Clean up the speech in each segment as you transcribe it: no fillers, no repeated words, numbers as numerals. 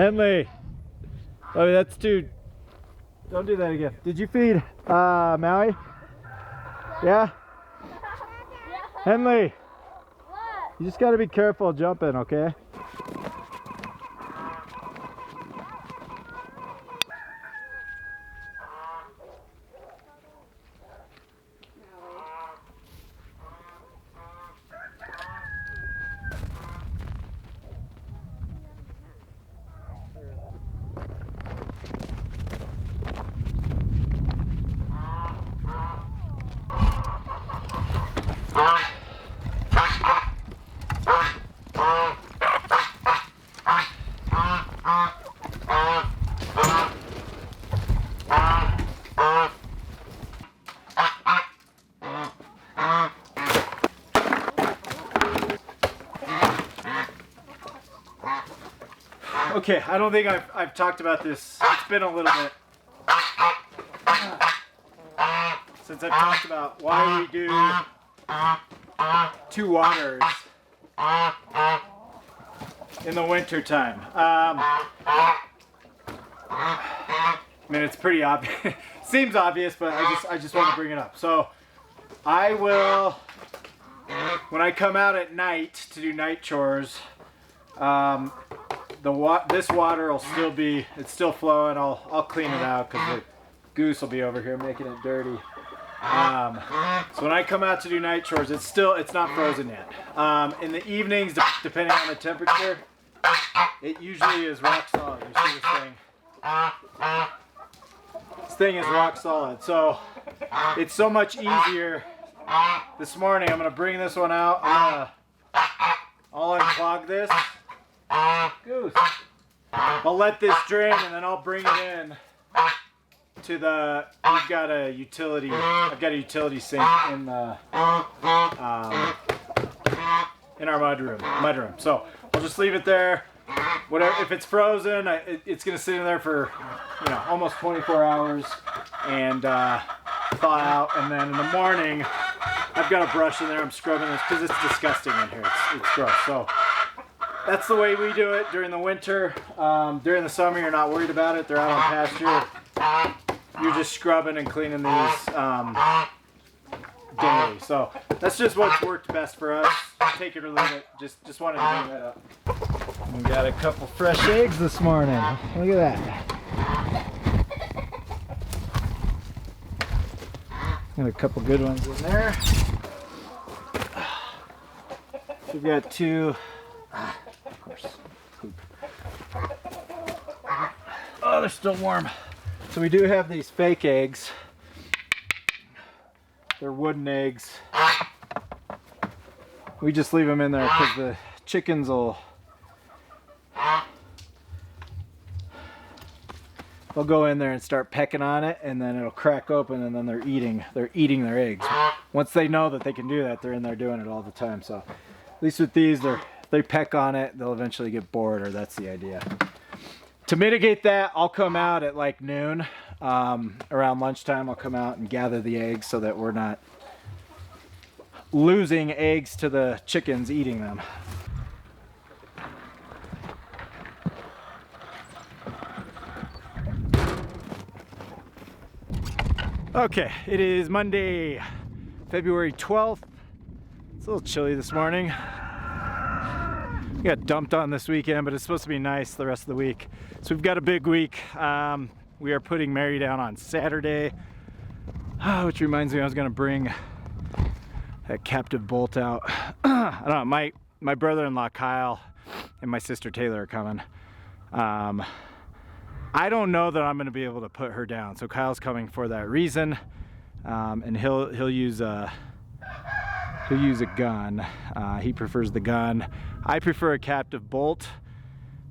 Henley. Oh, that's too. Don't do that again. Did you feed Maui? Yeah? Henley. What? You just gotta be careful jumping, okay? Okay, I don't think I've talked about this. It's been a little bit since I've talked about why we do 2 waters in the winter time. I mean, it's pretty obvious. Seems obvious, but I just want to bring it up. So I will, when I come out at night to do night chores, this water will still be, it's still flowing. I'll clean it out because the goose will be over here making it dirty. So when I come out to do night chores, it's not frozen yet. In the evenings, depending on the temperature, it usually is rock solid. You see this thing? This thing is rock solid. So it's so much easier. This morning, I'm gonna bring this one out. I'll unclog this. Goose. I'll let this drain and then I'll bring it in to the. I've got a utility sink in the in our mudroom. So I'll just leave it there. Whatever. If it's frozen, it's gonna sit in there for almost 24 hours and thaw out. And then in the morning, I've got a brush in there. I'm scrubbing this because it's disgusting in here. It's gross. So. That's the way we do it during the winter. During the summer, you're not worried about it. They're out on pasture. You're just scrubbing and cleaning these daily. So that's just what's worked best for us. Take it or leave it. Just wanted to bring that up. We got a couple fresh eggs this morning. Look at that. Got a couple good ones in there. We've got 2. Of course, poop. Oh, they're still warm. So we do have these fake eggs. They're wooden eggs. We just leave them in there because the chickens will. They'll go in there and start pecking on it, and then it'll crack open, and then they're eating their eggs. Once they know that they can do that, they're in there doing it all the time. So at least with these, they peck on it, they'll eventually get bored, or that's the idea. To mitigate that, I'll come out at like noon, around lunchtime. I'll come out and gather the eggs so that we're not losing eggs to the chickens eating them. Okay, it is Monday, February 12th. It's a little chilly this morning. We got dumped on this weekend, but it's supposed to be nice the rest of the week. So we've got a big week. We are putting Mary down on Saturday, which reminds me I was gonna bring that captive bolt out. I don't know, my brother-in-law Kyle and my sister Taylor are coming. I don't know that I'm gonna be able to put her down. So Kyle's coming for that reason. And he'll use a gun. He prefers the gun. I prefer a captive bolt,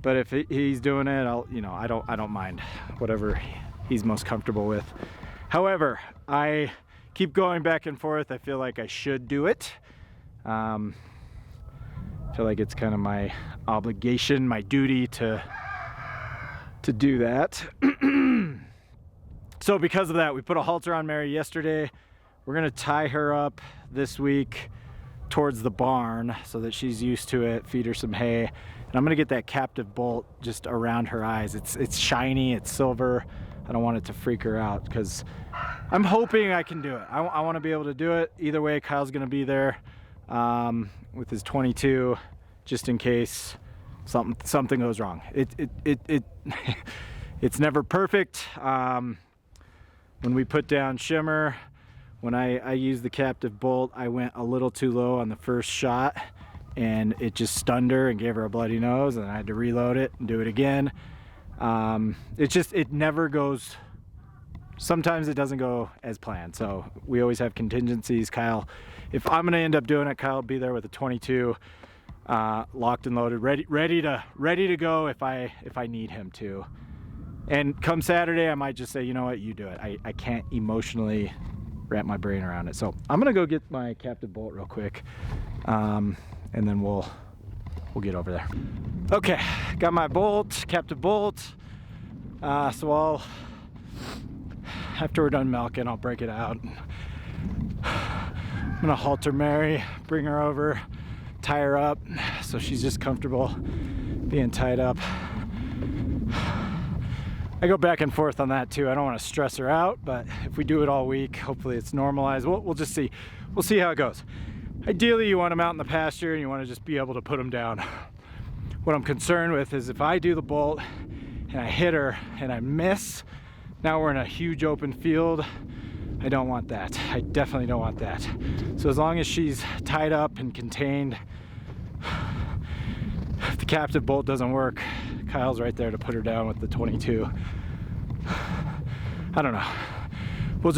but if he's doing it, I don't mind whatever he's most comfortable with. However, I keep going back and forth. I feel like I should do it. I feel like it's kind of my obligation, my duty to do that. So because of that, we put a halter on Mary yesterday. We're gonna tie her up this week towards the barn so that she's used to it, feed her some hay, And I'm gonna get that captive bolt just around her eyes. It's shiny, it's silver. I don't want it to freak her out because I'm hoping I can do it. I want to be able to do it. Either way, Kyle's gonna be there with his 22, just in case something goes wrong. It's never perfect. When we put down shimmer, when I used the captive bolt, I went a little too low on the first shot and it just stunned her and gave her a bloody nose, and I had to reload it and do it again. It never goes, sometimes it doesn't go as planned. So we always have contingencies. Kyle, if I'm gonna end up doing it, Kyle will be there with a 22, locked and loaded, ready to go if I need him to. And come Saturday, I might just say, you know what, you do it. I can't emotionally wrap my brain around it. So I'm gonna go get my captive bolt real quick, and then we'll get over there. Okay, got my bolt, captive bolt. So I'll, after we're done milking, I'll break it out. I'm gonna halter Mary, bring her over, tie her up so she's just comfortable being tied up. I go back and forth on that too. I don't want to stress her out, but if we do it all week, hopefully it's normalized. We'll just see. We'll see how it goes. Ideally, you want them out in the pasture and you want to just be able to put them down. What I'm concerned with is if I do the bolt and I hit her and I miss, now we're in a huge open field. I don't want that. I definitely don't want that. So as long as she's tied up and contained, if the captive bolt doesn't work, Kyle's right there to put her down with the 22. I don't know. We'll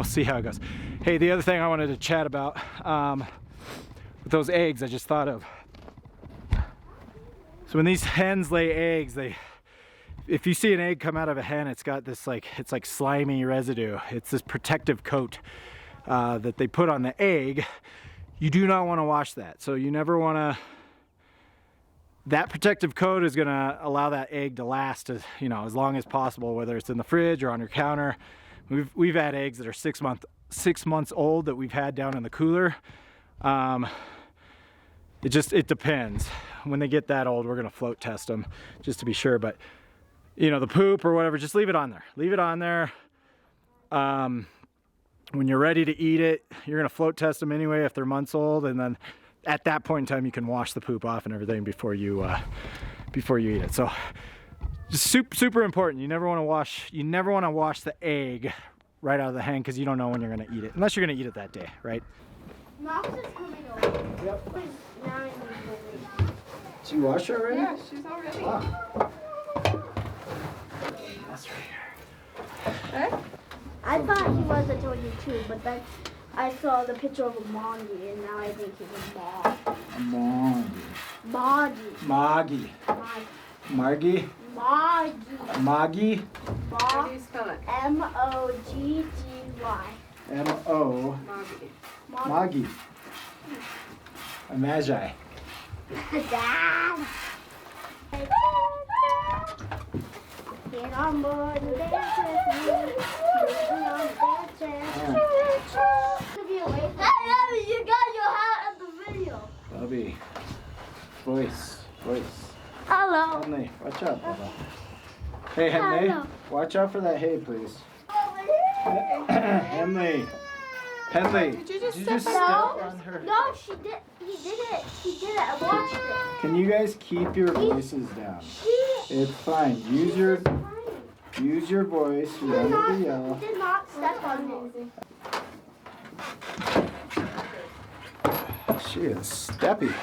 see how it goes. Hey, the other thing I wanted to chat about, with those eggs, I just thought of. So when these hens lay eggs, if you see an egg come out of a hen, it's got this it's like slimy residue. It's this protective coat that they put on the egg. You do not want to wash that. So you never want to. That protective coat is going to allow that egg to last as long as possible, whether it's in the fridge or on your counter. We've had eggs that are 6 months old that we've had down in the cooler. It depends. When they get that old, we're going to float test them just to be sure. But the poop or whatever, just leave it on there. Leave it on there. When you're ready to eat it, you're going to float test them anyway if they're months old, and then at that point in time, you can wash the poop off and everything before you eat it. So, just super important. You never want to wash the egg right out of the hen because you don't know when you're going to eat it, unless you're going to eat it that day, right? Mom's is coming over. Yep. Now I need to leave. Did you wash her already? Yeah, she's already. Wow. That's right here. Okay. I thought he was a 22, but then I saw the picture of a Mongi, and now I think he's a Mog. Moggy. Moggy. Margie. Moggy. Moggy. How do you spell it? M-O-G-G-Y. M-O. Moggy. Moggy. A magi. Dad. Get on board and dance with me. Moving on the dance. Hey, you got your hat at the video. Bubby. Voice. Hello. Henley, watch out, Bubba. Hey, Henley, Hello. watch out for that hay, please. Henley. Did you just step step on- on her? No, she did. He did it. He did it. I watched it. Can you guys keep your voices down? It's fine. Use your voice. You don't have to yell. He did not step on me. She is steppy.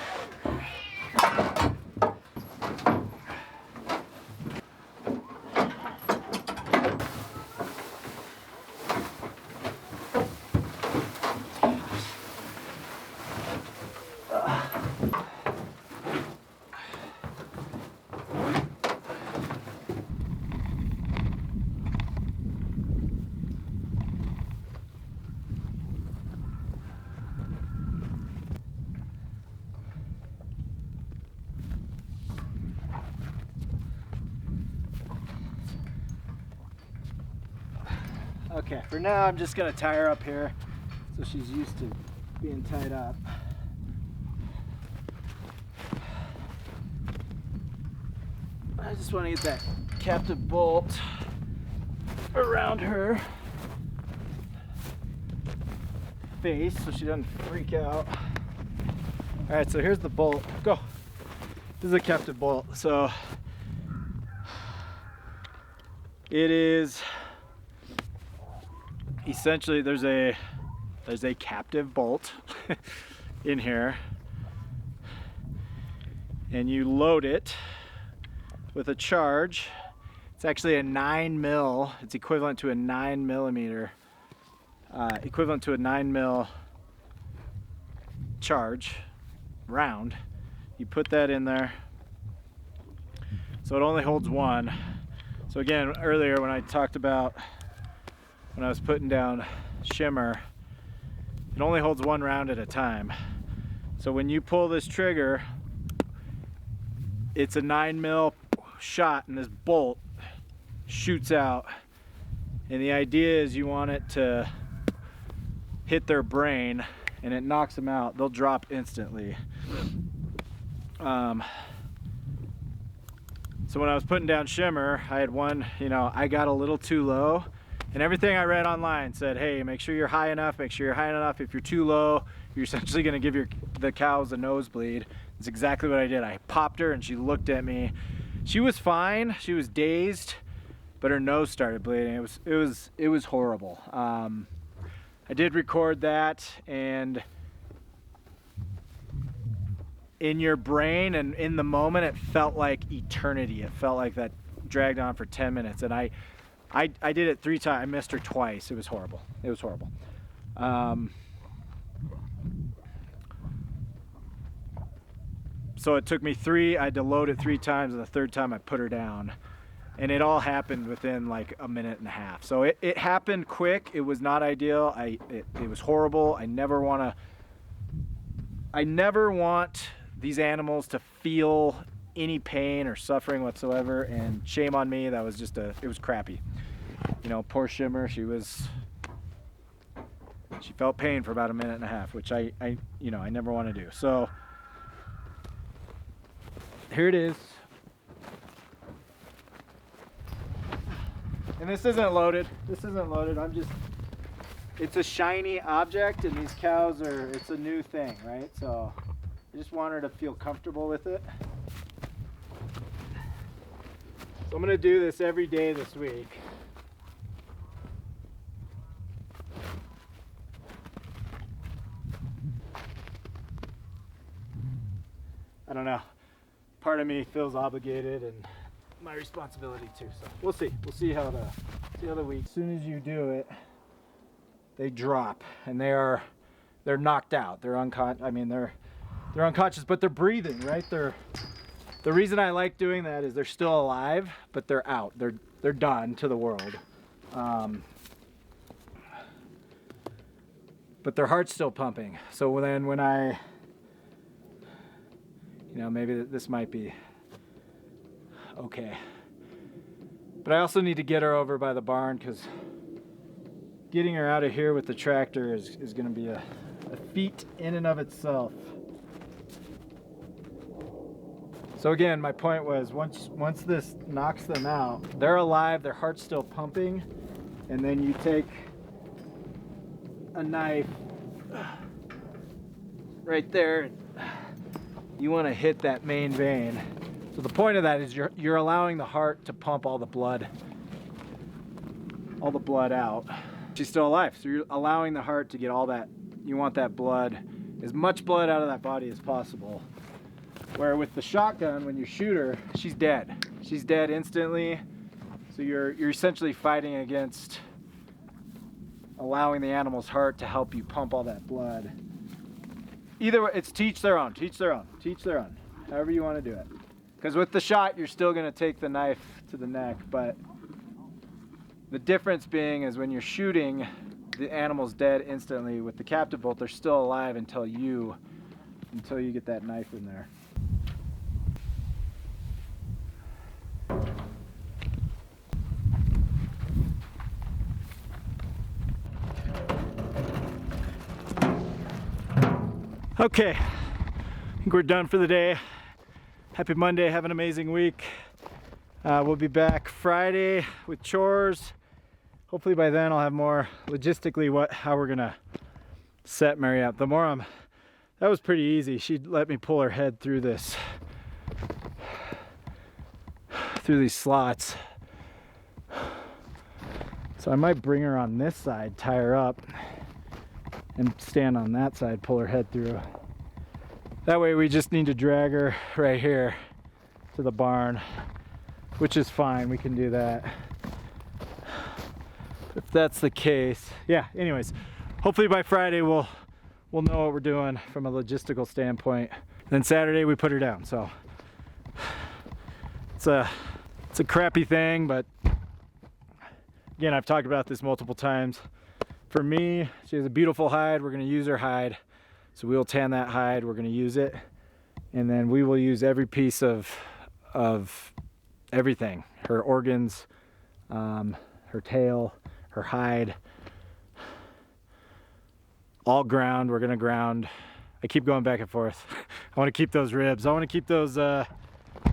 Okay, for now I'm just gonna tie her up here so she's used to being tied up. I just want to get that captive bolt around her face so she doesn't freak out. All right, so here's the bolt. Go. This is a captive bolt. So it is essentially there's a captive bolt in here, and you load it with a charge. It's actually a 9 mil. It's equivalent to a 9 millimeter, equivalent to a 9 mil charge round. You put that in there, so it only holds one. So again, earlier when I talked about when I was putting down shimmer, it only holds one round at a time. So when you pull this trigger, it's a 9 mil shot, and this bolt shoots out. And the idea is you want it to hit their brain, and it knocks them out. They'll drop instantly. So when I was putting down shimmer, I had one, I got a little too low, and everything I read online said, hey, make sure you're high enough, make sure you're high enough. If you're too low, you're essentially gonna give the cows a nosebleed. That's exactly what I did. I popped her and she looked at me. She was fine, she was dazed, but her nose started bleeding. It was horrible. I did record that, and in your brain and in the moment, it felt like eternity. It felt like that dragged on for 10 minutes, and I did it 3 times. I missed her twice. It was horrible. It was horrible. So it took me I had to load it 3 times, and the 3rd time I put her down. And it all happened within like a minute and a half. So it happened quick. It was not ideal. It was horrible. I never want these animals to feel any pain or suffering whatsoever. And shame on me. That was just it was crappy. Poor Shimmer. She felt pain for about a minute and a half, which I never want to do. So here it is. And this isn't loaded. It's a shiny object, and these cows it's a new thing, right? So I just want her to feel comfortable with it. So I'm gonna do this every day this week. I don't know. Part of me feels obligated, and my responsibility too. So we'll see how the week. As soon as you do it, they drop, and they're knocked out. They're unconscious, but they're breathing, right? The reason I like doing that is they're still alive, but they're out. They're done to the world. But their heart's still pumping. So then when I, maybe this might be okay. But I also need to get her over by the barn, because getting her out of here with the tractor is going to be a feat in and of itself. So again, my point was once this knocks them out, they're alive, their heart's still pumping, and then you take a knife right there, and you want to hit that main vein. So the point of that is you're allowing the heart to pump all the blood out. She's still alive, so you're allowing the heart to get all that. You want that blood, as much blood out of that body as possible. Where with the shotgun, when you shoot her, she's dead. She's dead instantly. So you're essentially fighting against allowing the animal's heart to help you pump all that blood. Either way, it's teach their own, however you want to do it. Because with the shot, you're still going to take the knife to the neck, but the difference being is when you're shooting, the animal's dead instantly. With the captive bolt, they're still alive until you get that knife in there. Okay, I think we're done for the day. Happy Monday, have an amazing week. We'll be back Friday with chores. Hopefully by then I'll have more logistically how we're gonna set Mary up. That was pretty easy. She let me pull her head through these slots. So I might bring her on this side, tie her up, and stand on that side, pull her head through. That way we just need to drag her right here to the barn, which is fine, we can do that. If that's the case. Yeah, anyways, hopefully by Friday we'll know what we're doing from a logistical standpoint. Then Saturday we put her down, so it's a crappy thing, but again, I've talked about this multiple times. For me, she has a beautiful hide. We're gonna use her hide. So we'll tan that hide, we're gonna use it. And then we will use every piece of everything. Her organs, her tail, her hide. All ground, we're gonna ground. I keep going back and forth. I wanna keep those ribs. I wanna keep those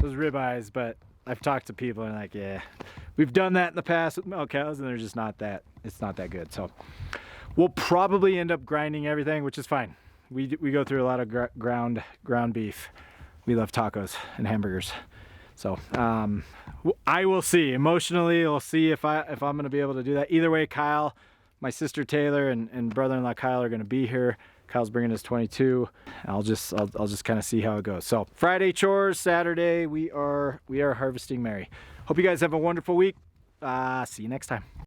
rib eyes, but I've talked to people and like, yeah, we've done that in the past with milk cows and they're just it's not that good. So we'll probably end up grinding everything, which is fine. We go through a lot of ground beef. We love tacos and hamburgers. So I will see. Emotionally, we'll see if I'm gonna be able to do that. Either way, Kyle, my sister Taylor, and brother-in-law Kyle are gonna be here. Kyle's bringing us 22. I'll just kind of see how it goes. So Friday chores, Saturday we are harvesting Mary. Hope you guys have a wonderful week. See you next time.